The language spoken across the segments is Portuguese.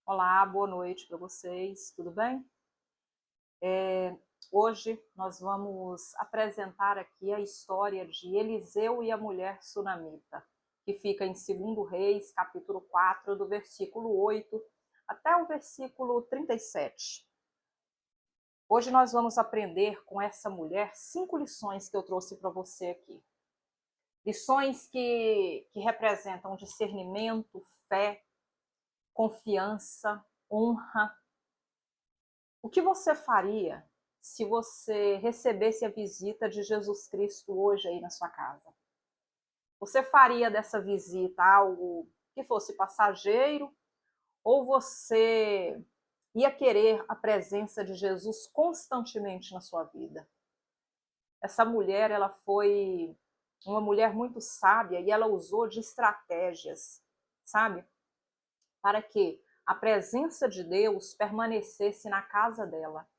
Olá, boa noite para vocês, tudo bem? Hoje nós vamos apresentar aqui a história de Eliseu e a mulher sunamita, que fica em 2 Reis, capítulo 4, do versículo 8 até o versículo 37. Hoje nós vamos aprender com essa mulher 5 lições que eu trouxe para você aqui. Lições que representam discernimento, fé, confiança, honra. O que você faria se você recebesse a visita de Jesus Cristo hoje aí na sua casa? Você faria dessa visita algo que fosse passageiro ou você ia querer a presença de Jesus constantemente na sua vida? Essa mulher, ela foi uma mulher muito sábia e ela usou de estratégias, sabe? Para que a presença de Deus permanecesse na casa dela.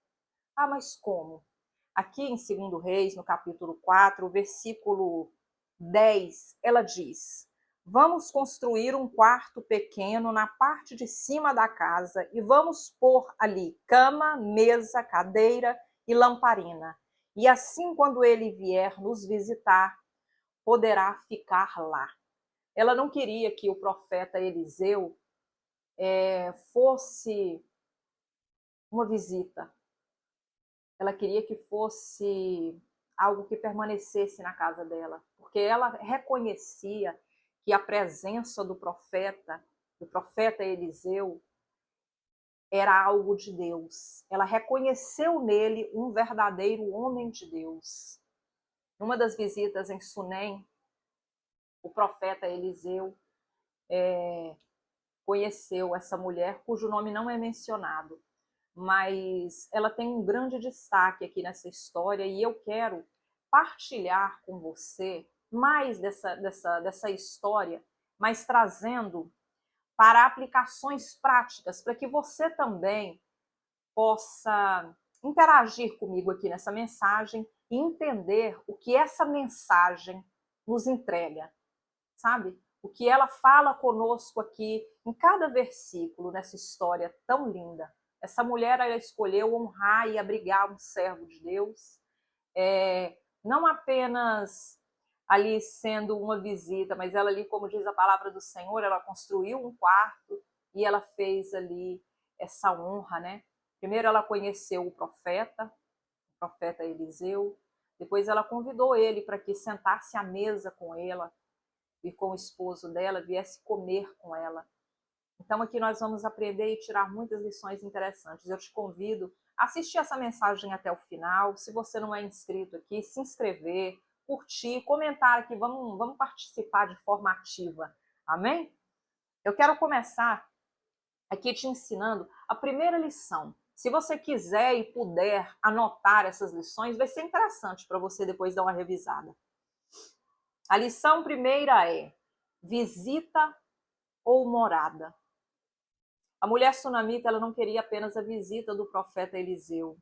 Ah, mas como? Aqui em 2 Reis, no capítulo 4, versículo 10, ela diz: Vamos construir um quarto pequeno na parte de cima da casa e vamos pôr ali cama, mesa, cadeira e lamparina. E assim, quando ele vier nos visitar, poderá ficar lá. Ela não queria que o profeta Eliseu fosse uma visita. Ela queria que fosse algo que permanecesse na casa dela, porque ela reconhecia que a presença do profeta Eliseu, era algo de Deus. Ela reconheceu nele um verdadeiro homem de Deus. Numa das visitas em Sunem, o profeta Eliseu conheceu essa mulher, cujo nome não é mencionado, mas ela tem um grande destaque aqui nessa história e eu quero partilhar com você mais dessa história, mas trazendo para aplicações práticas, para que você também possa interagir comigo aqui nessa mensagem e entender o que essa mensagem nos entrega, sabe? O que ela fala conosco aqui em cada versículo nessa história tão linda. Essa mulher, ela escolheu honrar e abrigar um servo de Deus, não apenas ali sendo uma visita, mas ela ali, como diz a palavra do Senhor, ela construiu um quarto e ela fez ali essa honra, né? Primeiro ela conheceu o profeta Eliseu, depois ela convidou ele para que sentasse à mesa com ela e com o esposo dela, viesse comer com ela. Então aqui nós vamos aprender e tirar muitas lições interessantes. Eu te convido a assistir essa mensagem até o final. Se você não é inscrito aqui, se inscrever, curtir, comentar aqui, vamos participar de forma ativa. Amém? Eu quero começar aqui te ensinando a primeira lição. Se você quiser e puder anotar essas lições, vai ser interessante para você depois dar uma revisada. A lição primeira é: visita ou morada. A mulher sunamita, ela não queria apenas a visita do profeta Eliseu.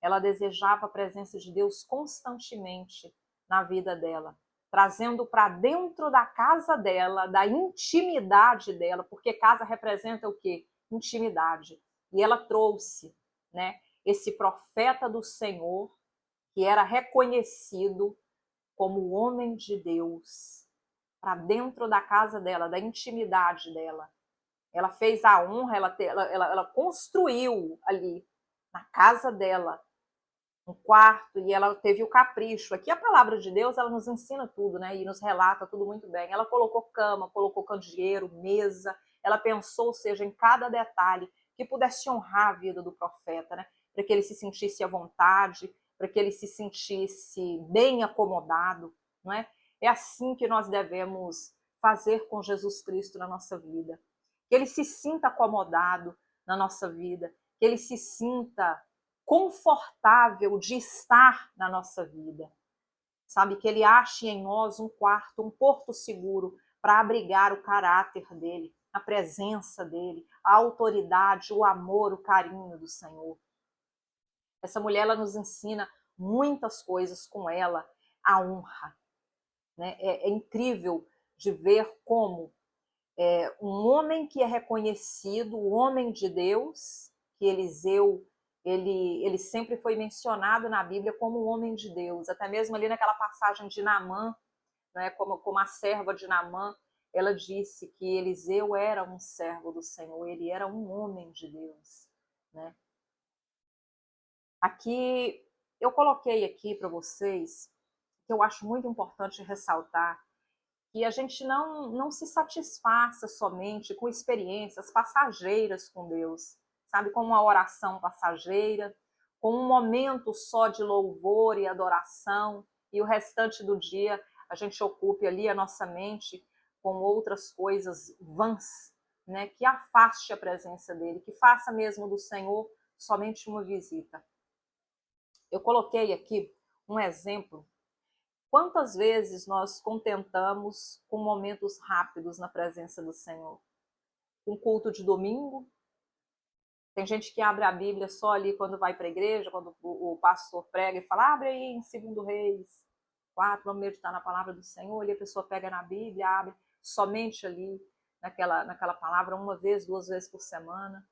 Ela desejava a presença de Deus constantemente na vida dela, trazendo para dentro da casa dela, da intimidade dela, porque casa representa o quê? Intimidade. E ela trouxe, né, esse profeta do Senhor, que era reconhecido como o homem de Deus, para dentro da casa dela, da intimidade dela. Ela fez a honra, ela construiu ali, na casa dela, um quarto, e ela teve o capricho. Aqui a palavra de Deus, ela nos ensina tudo, né? E nos relata tudo muito bem. Ela colocou cama, colocou candeeiro, mesa, ela pensou, ou seja, em cada detalhe que pudesse honrar a vida do profeta, né? Para que ele se sentisse à vontade, para que ele se sentisse bem acomodado, não é? É assim que nós devemos fazer com Jesus Cristo na nossa vida. Que ele se sinta acomodado na nossa vida, que ele se sinta confortável de estar na nossa vida. Sabe, que ele ache em nós um quarto, um porto seguro para abrigar o caráter dele, a presença dele, a autoridade, o amor, o carinho do Senhor. Essa mulher, ela nos ensina muitas coisas com ela, a honra. Né? É incrível de ver como Um homem que é reconhecido, o homem de Deus, que Eliseu, ele sempre foi mencionado na Bíblia como um homem de Deus, até mesmo ali naquela passagem de Naamã, né, como a serva de Naamã, ela disse que Eliseu era um servo do Senhor, ele era um homem de Deus, né? Aqui, eu coloquei aqui para vocês, que eu acho muito importante ressaltar, que a gente não se satisfaça somente com experiências passageiras com Deus, sabe? Com uma oração passageira, com um momento só de louvor e adoração, e o restante do dia a gente ocupe ali a nossa mente com outras coisas vãs, né? Que afaste a presença dele, que faça mesmo do Senhor somente uma visita. Eu coloquei aqui um exemplo. Quantas vezes nós contentamos com momentos rápidos na presença do Senhor? Um culto de domingo. Tem gente que abre a Bíblia só ali quando vai para a igreja, quando o pastor prega e fala, abre aí em 2 Reis 4, vamos meditar na palavra do Senhor, e a pessoa pega na Bíblia, abre somente ali naquela palavra, uma vez, 2 vezes por semana.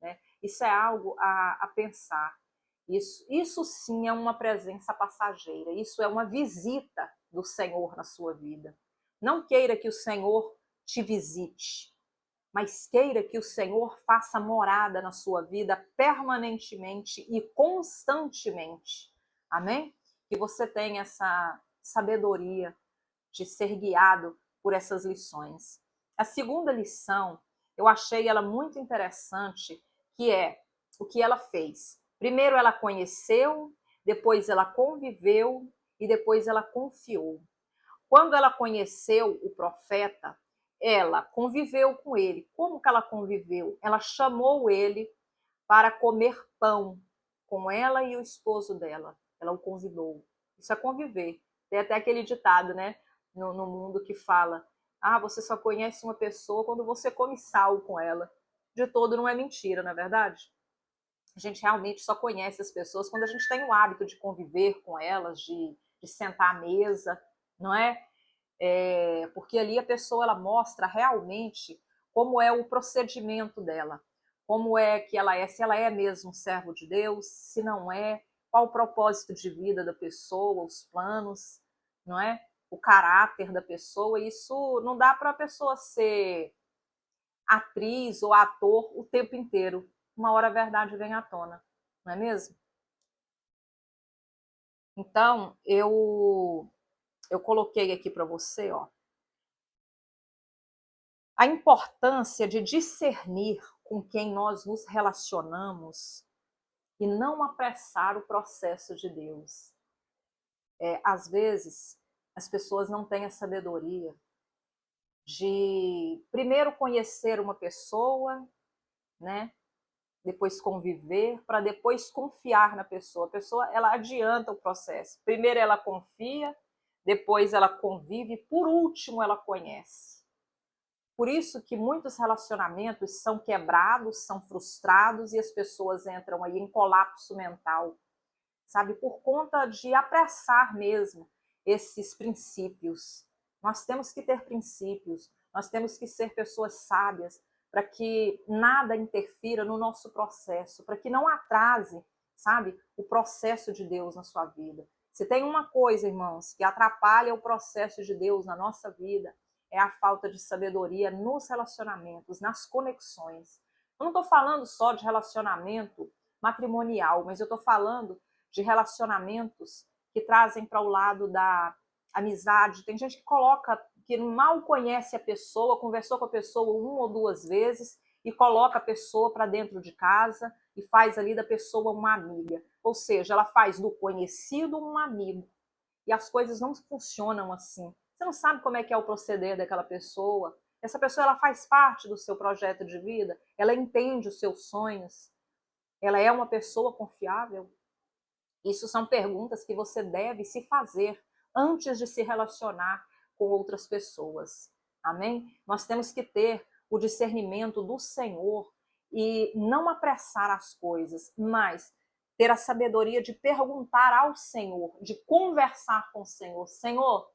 Né? Isso é algo a pensar. Isso sim é uma presença passageira, isso é uma visita do Senhor na sua vida. Não queira que o Senhor te visite, mas queira que o Senhor faça morada na sua vida permanentemente e constantemente. Amém? Que você tenha essa sabedoria de ser guiado por essas lições. A segunda lição, eu achei ela muito interessante, que é o que ela fez. Primeiro ela conheceu, depois ela conviveu e depois ela confiou. Quando ela conheceu o profeta, ela conviveu com ele. Como que ela conviveu? Ela chamou ele para comer pão com ela e o esposo dela. Ela o convidou. Isso é conviver. Tem até aquele ditado, né, no mundo que fala: ah, você só conhece uma pessoa quando você come sal com ela. De todo não é mentira, não é verdade? A gente realmente só conhece as pessoas quando a gente tem o hábito de conviver com elas, de sentar à mesa, não é? Porque ali a pessoa ela mostra realmente como é o procedimento dela, como é que ela é, se ela é mesmo um servo de Deus, se não é, qual o propósito de vida da pessoa, os planos, não é? O caráter da pessoa. Isso não dá para a pessoa ser atriz ou ator o tempo inteiro. Uma hora a verdade vem à tona, não é mesmo? Então, eu coloquei aqui para você, ó, a importância de discernir com quem nós nos relacionamos e não apressar o processo de Deus. Às vezes, as pessoas não têm a sabedoria de primeiro conhecer uma pessoa, né? Depois conviver, para depois confiar na pessoa. A pessoa, ela adianta o processo. Primeiro ela confia, depois ela convive, por último ela conhece. Por isso que muitos relacionamentos são quebrados, são frustrados e as pessoas entram aí em colapso mental, sabe? Por conta de apressar mesmo esses princípios. Nós temos que ter princípios, nós temos que ser pessoas sábias para que nada interfira no nosso processo, para que não atrase, sabe, o processo de Deus na sua vida. Se tem uma coisa, irmãos, que atrapalha o processo de Deus na nossa vida, é a falta de sabedoria nos relacionamentos, nas conexões. Eu não estou falando só de relacionamento matrimonial, mas eu estou falando de relacionamentos que trazem para o lado da amizade. Tem gente que coloca, que mal conhece a pessoa, conversou com a pessoa 1 ou 2 vezes e coloca a pessoa para dentro de casa e faz ali da pessoa uma amiga. Ou seja, ela faz do conhecido um amigo. E as coisas não funcionam assim. Você não sabe como é que é o proceder daquela pessoa. Essa pessoa ela faz parte do seu projeto de vida, ela entende os seus sonhos, ela é uma pessoa confiável. Isso são perguntas que você deve se fazer antes de se relacionar com outras pessoas. Amém? Nós temos que ter o discernimento do Senhor e não apressar as coisas, mas ter a sabedoria de perguntar ao Senhor, de conversar com o Senhor. Senhor,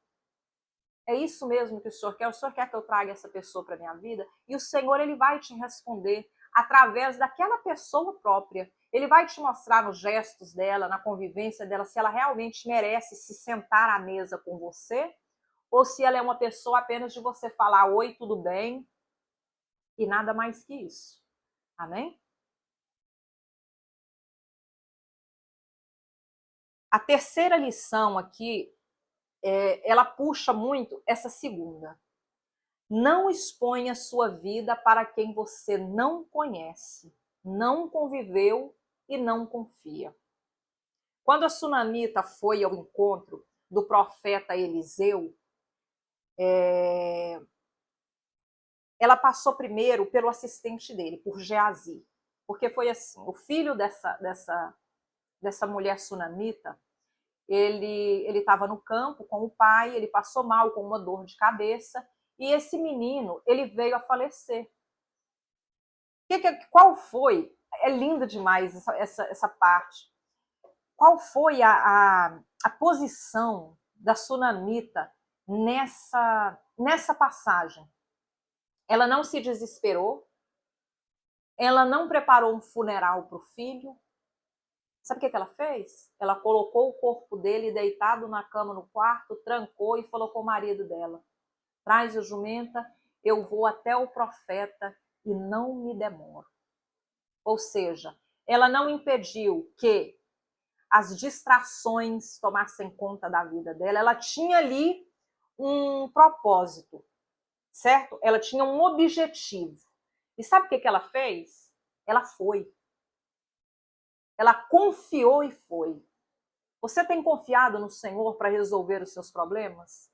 É isso mesmo que o Senhor quer? O Senhor quer que eu traga essa pessoa para a minha vida? E o Senhor, ele vai te responder através daquela pessoa própria. Ele vai te mostrar nos gestos dela, na convivência dela, se ela realmente merece se sentar à mesa com você, ou se ela é uma pessoa apenas de você falar oi, tudo bem, e nada mais que isso. Amém? A terceira lição aqui, ela puxa muito essa segunda. Não exponha sua vida para quem você não conhece, não conviveu e não confia. Quando a sunamita foi ao encontro do profeta Eliseu, ela passou primeiro pelo assistente dele, por Geazi. Porque foi assim, o filho dessa mulher sunamita, ele estava no campo com o pai, ele passou mal com uma dor de cabeça, e esse menino, ele veio a falecer. Qual foi? É linda demais essa parte. Qual foi a posição da sunamita nessa passagem? Ela não se desesperou, ela não preparou um funeral para o filho. Sabe o que ela fez? Ela colocou o corpo dele deitado na cama no quarto, trancou e falou com o marido dela: traz a jumenta, eu vou até o profeta e não me demoro. Ou seja, ela não impediu que as distrações tomassem conta da vida dela. Ela tinha ali um propósito, certo? Ela tinha um objetivo. E sabe o que ela fez? Ela foi. Ela confiou e foi. Você tem confiado no Senhor para resolver os seus problemas?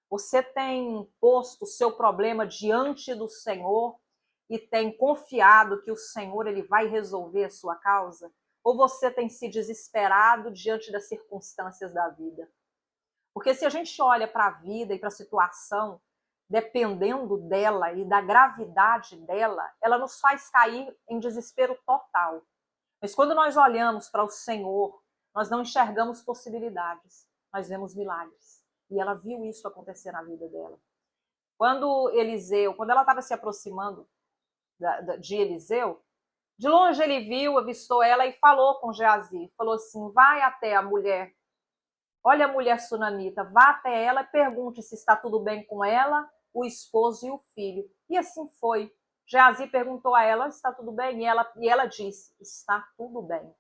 Você tem posto o seu problema diante do Senhor e tem confiado que o Senhor ele vai resolver a sua causa? Ou você tem se desesperado diante das circunstâncias da vida? Porque se a gente olha para a vida e para a situação, dependendo dela e da gravidade dela, ela nos faz cair em desespero total. Mas quando nós olhamos para o Senhor, nós não enxergamos possibilidades, nós vemos milagres. E ela viu isso acontecer na vida dela. Quando ela estava se aproximando de Eliseu, de longe ele viu, avistou ela e falou com Geazi, falou assim, vai até a mulher, olha a mulher sunamita, vá até ela e pergunte se está tudo bem com ela, o esposo e o filho. E assim foi. Geazi perguntou a ela, está tudo bem? E ela disse, está tudo bem.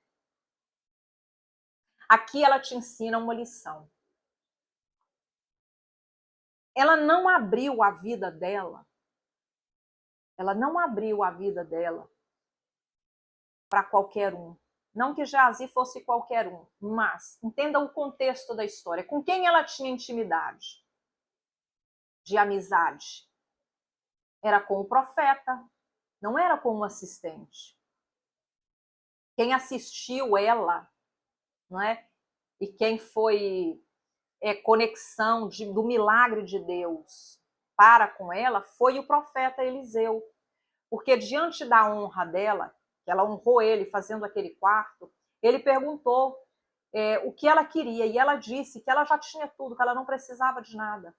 Aqui ela te ensina uma lição. Ela não abriu a vida dela. Ela não abriu a vida dela para qualquer um. Não que Geazi fosse qualquer um, mas entenda o contexto da história. Com quem ela tinha intimidade? De amizade. Era com o profeta, não era com um assistente. Quem assistiu ela, não é? E quem foi conexão do milagre de Deus para com ela foi o profeta Eliseu. Porque diante da honra dela, que ela honrou ele fazendo aquele quarto, ele perguntou o que ela queria, e ela disse que ela já tinha tudo, que ela não precisava de nada.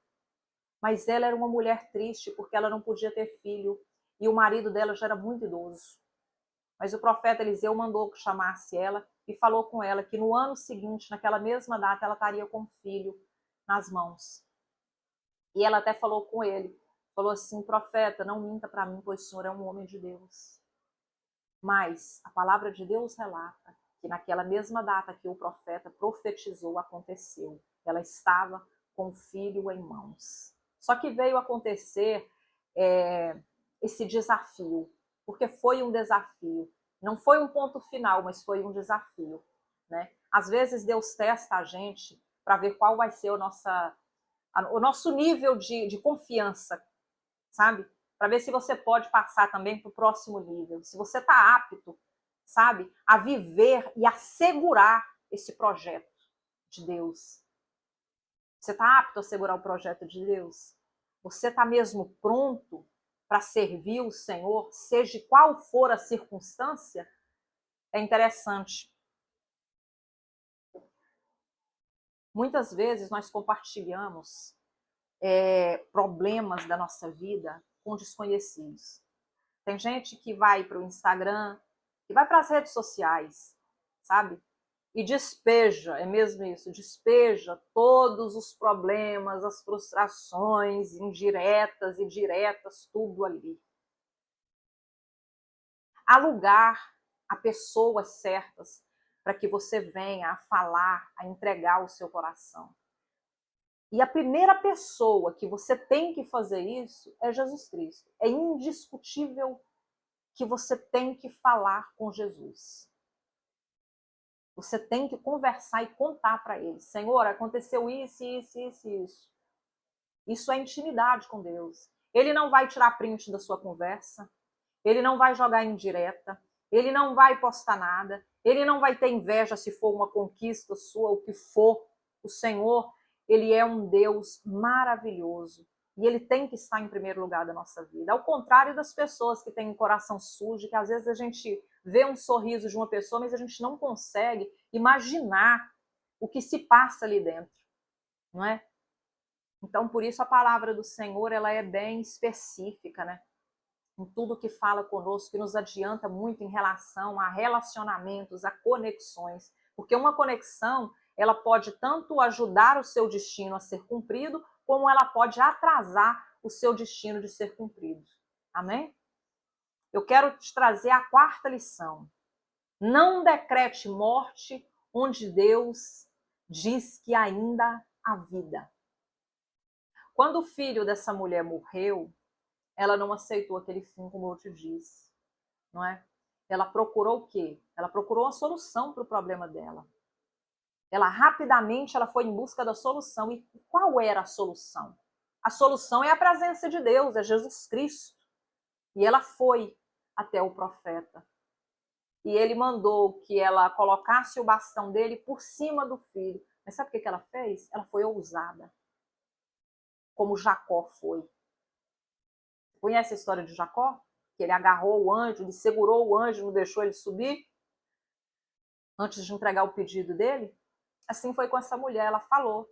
Mas ela era uma mulher triste, porque ela não podia ter filho, e o marido dela já era muito idoso. Mas o profeta Eliseu mandou que chamasse ela e falou com ela que no ano seguinte, naquela mesma data, ela estaria com o filho nas mãos. E ela até falou com ele, falou assim, profeta, não minta para mim, pois o senhor é um homem de Deus. Mas a palavra de Deus relata que naquela mesma data que o profeta profetizou, aconteceu. Ela estava com o filho em mãos. Só que veio acontecer esse desafio, porque foi um desafio. Não foi um ponto final, mas foi um desafio. Né? Às vezes Deus testa a gente para ver qual vai ser o nosso nível de confiança, sabe? Para ver se você pode passar também para o próximo nível. Se você está apto, sabe, a viver e assegurar esse projeto de Deus. Você está apto a assegurar o projeto de Deus? Você está mesmo pronto para servir o Senhor, seja qual for a circunstância? É interessante. Muitas vezes nós compartilhamos problemas da nossa vida com desconhecidos. Tem gente que vai para o Instagram, que vai para as redes sociais, sabe? E despeja, é mesmo isso, despeja todos os problemas, as frustrações indiretas e diretas, tudo ali. Há lugar, há pessoas certas para que você venha a falar, a entregar o seu coração. E a primeira pessoa que você tem que fazer isso é Jesus Cristo. É indiscutível que você tem que falar com Jesus. Você tem que conversar e contar para ele. Senhor, aconteceu isso, isso, isso, isso. Isso é intimidade com Deus. Ele não vai tirar print da sua conversa. Ele não vai jogar em direta. Ele não vai postar nada. Ele não vai ter inveja se for uma conquista sua, o que for. O Senhor, ele é um Deus maravilhoso. E ele tem que estar em primeiro lugar da nossa vida. Ao contrário das pessoas que têm um coração sujo, que às vezes a gente vê um sorriso de uma pessoa, mas a gente não consegue imaginar o que se passa ali dentro, não é? Então, por isso a palavra do Senhor, ela é bem específica, né? Em tudo que fala conosco, que nos adianta muito em relação a relacionamentos, a conexões. Porque uma conexão, ela pode tanto ajudar o seu destino a ser cumprido, como ela pode atrasar o seu destino de ser cumprido. Amém? Eu quero te trazer a quarta lição. Não decrete morte onde Deus diz que ainda há vida. Quando o filho dessa mulher morreu, ela não aceitou aquele fim, como eu te disse, não é? Ela procurou o quê? Ela procurou uma solução para o problema dela. Ela rapidamente ela foi em busca da solução. E qual era a solução? A solução é a presença de Deus, é Jesus Cristo. E ela foi até o profeta. E ele mandou que ela colocasse o bastão dele por cima do filho. Mas sabe o que ela fez? Ela foi ousada, como Jacó foi. Conhece a história de Jacó? Que ele agarrou o anjo, ele segurou o anjo, não deixou ele subir antes de entregar o pedido dele? Assim foi com essa mulher, ela falou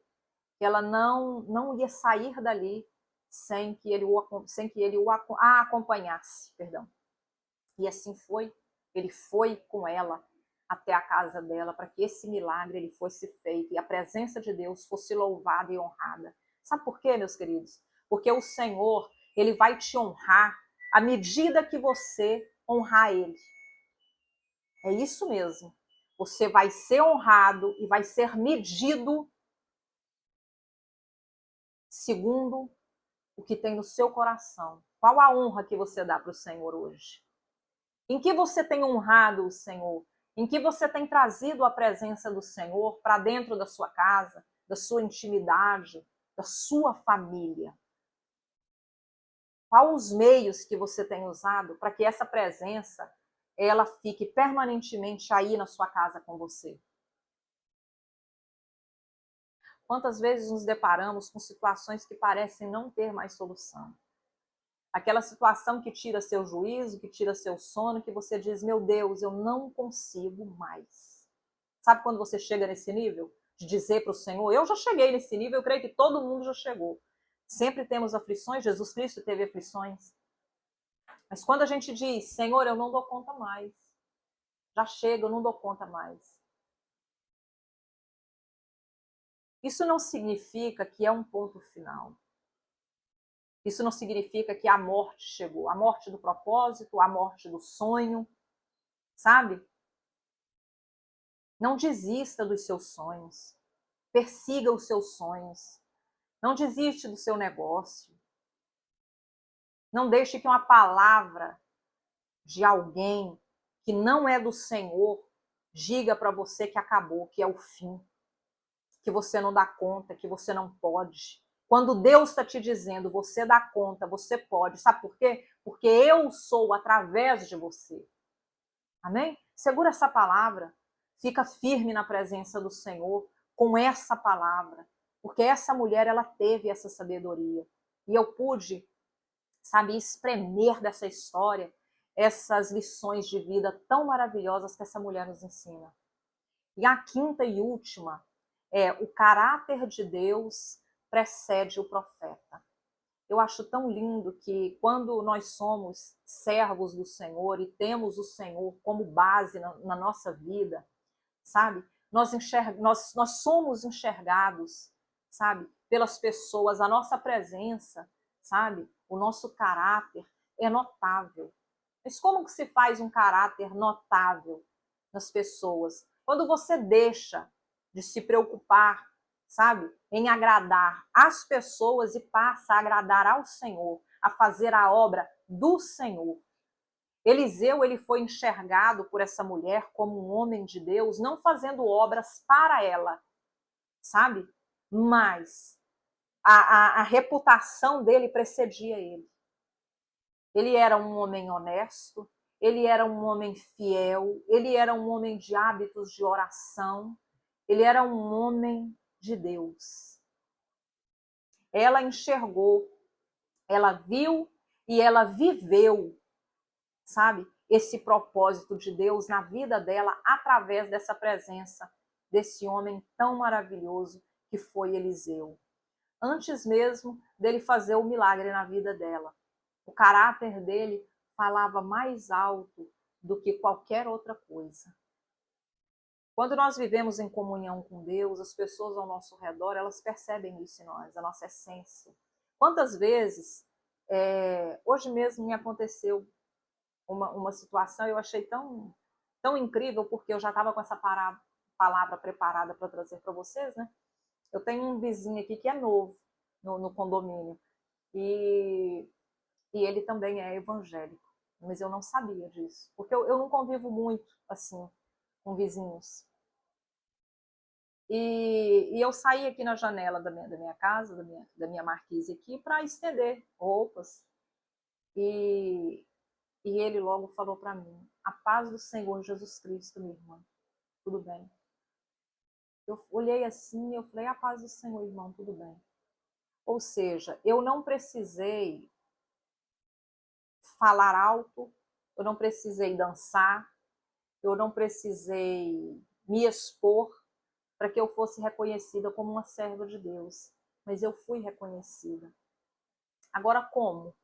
que ela não ia sair dali sem que ele a acompanhasse, perdão. E assim foi, ele foi com ela até a casa dela para que esse milagre ele fosse feito e a presença de Deus fosse louvada e honrada. Sabe por quê, meus queridos? Porque o Senhor, ele vai te honrar à medida que você honrar ele. É isso mesmo. Você vai ser honrado e vai ser medido segundo o que tem no seu coração. Qual a honra que você dá para o Senhor hoje? Em que você tem honrado o Senhor? Em que você tem trazido a presença do Senhor para dentro da sua casa, da sua intimidade, da sua família? Quais os meios que você tem usado para que essa presença ela fique permanentemente aí na sua casa com você? Quantas vezes nos deparamos com situações que parecem não ter mais solução? Aquela situação que tira seu juízo, que tira seu sono, que você diz, meu Deus, eu não consigo mais. Sabe quando você chega nesse nível? De dizer para o Senhor, eu já cheguei nesse nível, eu creio que todo mundo já chegou. Sempre temos aflições, Jesus Cristo teve aflições. Mas quando a gente diz, Senhor, eu não dou conta mais. Já chega, eu não dou conta mais. Isso não significa que é um ponto final. Isso não significa que a morte chegou. A morte do propósito, a morte do sonho, sabe? Não desista dos seus sonhos. Persiga os seus sonhos. Não desiste do seu negócio. Não deixe que uma palavra de alguém que não é do Senhor diga para você que acabou, que é o fim, que você não dá conta, que você não pode. Quando Deus está te dizendo, você dá conta, você pode. Sabe por quê? Porque eu sou através de você. Amém? Segura essa palavra. Fica firme na presença do Senhor com essa palavra. Porque essa mulher, ela teve essa sabedoria. E eu pude, sabe, espremer dessa história essas lições de vida tão maravilhosas que essa mulher nos ensina. E a quinta e última é o caráter de Deus precede o profeta. Eu acho tão lindo que quando nós somos servos do Senhor e temos o Senhor como base na nossa vida, sabe? Nós somos enxergados, sabe? Pelas pessoas, a nossa presença, sabe? O nosso caráter é notável. Mas como que se faz um caráter notável nas pessoas? Quando você deixa de se preocupar, sabe, em agradar as pessoas e passa a agradar ao Senhor, a fazer a obra do Senhor. Eliseu, ele foi enxergado por essa mulher como um homem de Deus, não fazendo obras para ela, sabe? Mas a reputação dele precedia ele. Ele era um homem honesto, ele era um homem fiel, ele era um homem de hábitos de oração, ele era um homem de Deus. Ela enxergou, ela viu e ela viveu, sabe, esse propósito de Deus na vida dela através dessa presença desse homem tão maravilhoso que foi Eliseu. Antes mesmo dele fazer o milagre na vida dela, o caráter dele falava mais alto do que qualquer outra coisa. Quando nós vivemos em comunhão com Deus, as pessoas ao nosso redor, elas percebem isso em nós, a nossa essência. Quantas vezes, hoje mesmo me aconteceu uma situação, eu achei tão incrível, porque eu já estava com essa palavra preparada para trazer para vocês, né? Eu tenho um vizinho aqui que é novo no condomínio, e ele também é evangélico, mas eu não sabia disso, porque eu não convivo muito, assim, com vizinhos. E eu saí aqui na janela da minha casa, da minha marquise aqui, para estender roupas. E ele logo falou para mim: a paz do Senhor Jesus Cristo, minha irmã, tudo bem? Eu olhei assim e eu falei: a paz do Senhor, irmão, tudo bem. Ou seja, eu não precisei falar alto, eu não precisei dançar, eu não precisei me expor para que eu fosse reconhecida como uma serva de Deus. Mas eu fui reconhecida. Agora, como?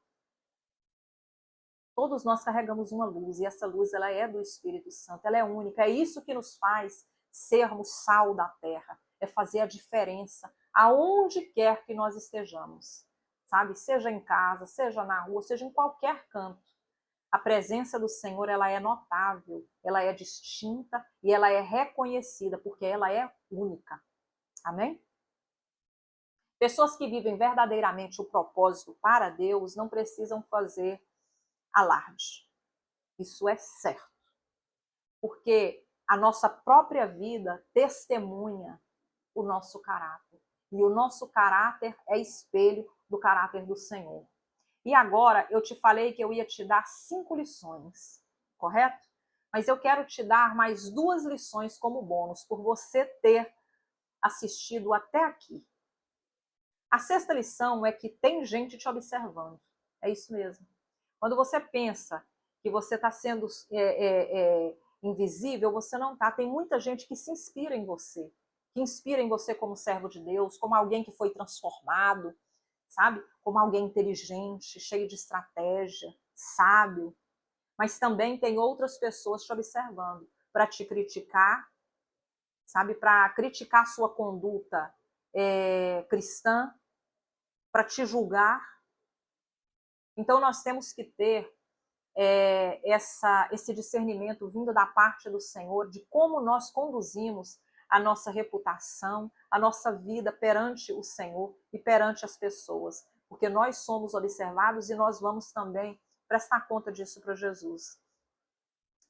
Todos nós carregamos uma luz, e essa luz, ela é do Espírito Santo, ela é única. É isso que nos faz sermos sal da terra, é fazer a diferença aonde quer que nós estejamos, sabe? Seja em casa, seja na rua, seja em qualquer canto. A presença do Senhor, ela é notável, ela é distinta e ela é reconhecida, porque ela é única. Amém? Pessoas que vivem verdadeiramente o propósito para Deus não precisam fazer alarde. Isso é certo. Porque a nossa própria vida testemunha o nosso caráter. E o nosso caráter é espelho do caráter do Senhor. E agora eu te falei que eu ia te dar 5 lições, correto? Mas eu quero te dar mais 2 lições como bônus, por você ter assistido até aqui. A 6ª lição é que tem gente te observando. É isso mesmo. Quando você pensa que você está sendo invisível, você não está. Tem muita gente que se inspira em você, que inspira em você como servo de Deus, como alguém que foi transformado, sabe? Como alguém inteligente, cheio de estratégia, sábio. Mas também tem outras pessoas te observando para te criticar, sabe? Para criticar a sua conduta cristã, para te julgar. Então nós temos que ter esse discernimento vindo da parte do Senhor de como nós conduzimos a nossa reputação, a nossa vida perante o Senhor e perante as pessoas, porque nós somos observados e nós vamos também prestar conta disso para Jesus.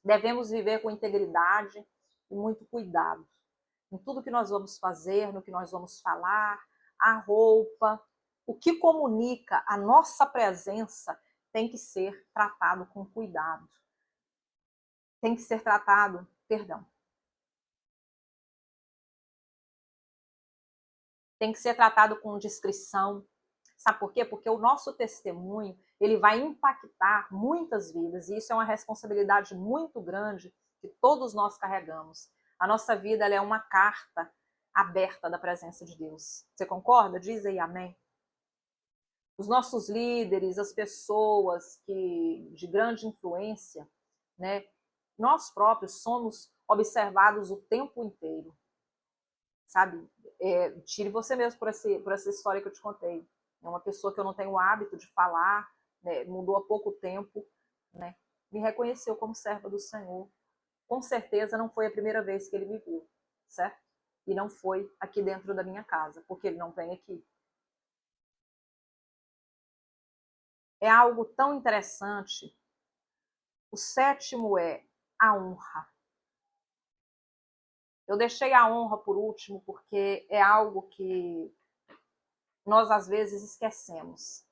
Devemos viver com integridade e muito cuidado em tudo que nós vamos fazer, no que nós vamos falar, a roupa, o que comunica a nossa presença tem que ser tratado com cuidado. Tem que ser tratado, tem que ser tratado com discrição. Sabe por quê? Porque o nosso testemunho, ele vai impactar muitas vidas, e isso é uma responsabilidade muito grande que todos nós carregamos. A nossa vida, ela é uma carta aberta da presença de Deus. Você concorda? Diz aí amém. Os nossos líderes, as pessoas de grande influência, né, nós próprios somos observados o tempo inteiro, sabe? Tire você mesmo por essa história que eu te contei. É uma pessoa que eu não tenho o hábito de falar, né, mudou há pouco tempo, né, me reconheceu como serva do Senhor. Com certeza não foi a primeira vez que ele me viu, certo? E não foi aqui dentro da minha casa, porque ele não vem aqui. É algo tão interessante. O sétimo é a honra. Eu deixei a honra por último porque é algo que nós às vezes esquecemos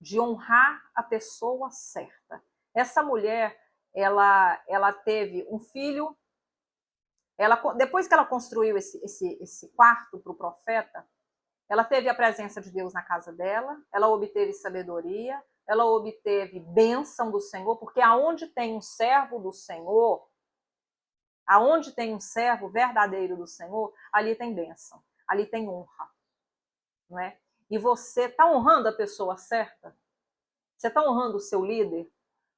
de honrar a pessoa certa. Essa mulher, ela teve um filho, depois que ela construiu esse quarto para o profeta, ela teve a presença de Deus na casa dela, ela obteve sabedoria, ela obteve bênção do Senhor, porque aonde tem um servo do Senhor, aonde tem um servo verdadeiro do Senhor, ali tem bênção, ali tem honra, não é? E você está honrando a pessoa certa? Você está honrando o seu líder?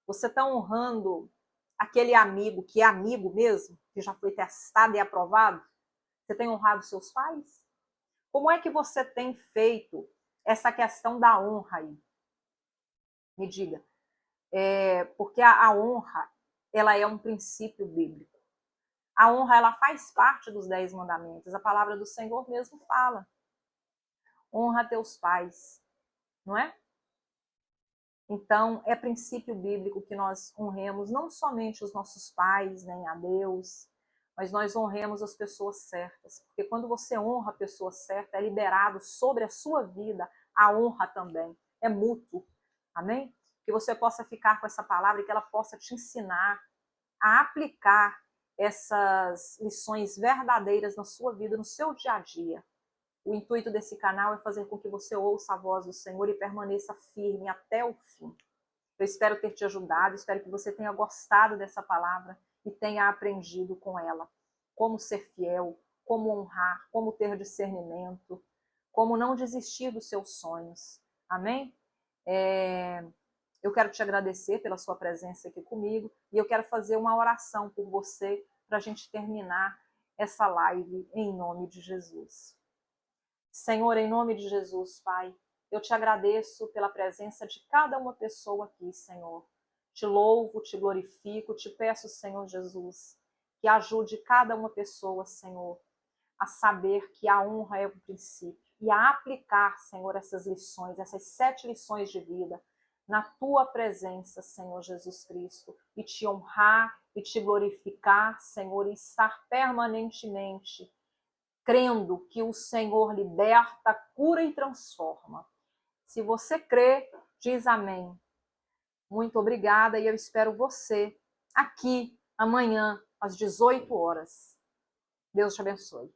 Você está honrando aquele amigo que é amigo mesmo, que já foi testado e aprovado? Você tem honrado seus pais? Como é que você tem feito essa questão da honra aí? Me diga. Porque a honra, ela é um princípio bíblico. A honra, ela faz parte dos 10 mandamentos. A palavra do Senhor mesmo fala. Honra teus pais, não é? Então, é princípio bíblico que nós honremos não somente os nossos pais, nem a Deus, mas nós honremos as pessoas certas. Porque quando você honra a pessoa certa, é liberado sobre a sua vida a honra também. É mútuo. Amém? Que você possa ficar com essa palavra e que ela possa te ensinar a aplicar essas lições verdadeiras na sua vida, no seu dia a dia. O intuito desse canal é fazer com que você ouça a voz do Senhor e permaneça firme até o fim. Eu espero ter te ajudado, espero que você tenha gostado dessa palavra e tenha aprendido com ela como ser fiel, como honrar, como ter discernimento, como não desistir dos seus sonhos. Amém? Eu quero te agradecer pela sua presença aqui comigo e eu quero fazer uma oração por você para a gente terminar essa live em nome de Jesus. Senhor, em nome de Jesus, Pai, eu te agradeço pela presença de cada uma pessoa aqui, Senhor. Te louvo, te glorifico, te peço, Senhor Jesus, que ajude cada uma pessoa, Senhor, a saber que a honra é o princípio e a aplicar, Senhor, essas lições, essas 7 lições de vida na tua presença, Senhor Jesus Cristo, e te honrar e te glorificar, Senhor, e estar permanentemente crendo que o Senhor liberta, cura e transforma. Se você crê, diz amém. Muito obrigada e eu espero você aqui amanhã às 18 horas. Deus te abençoe.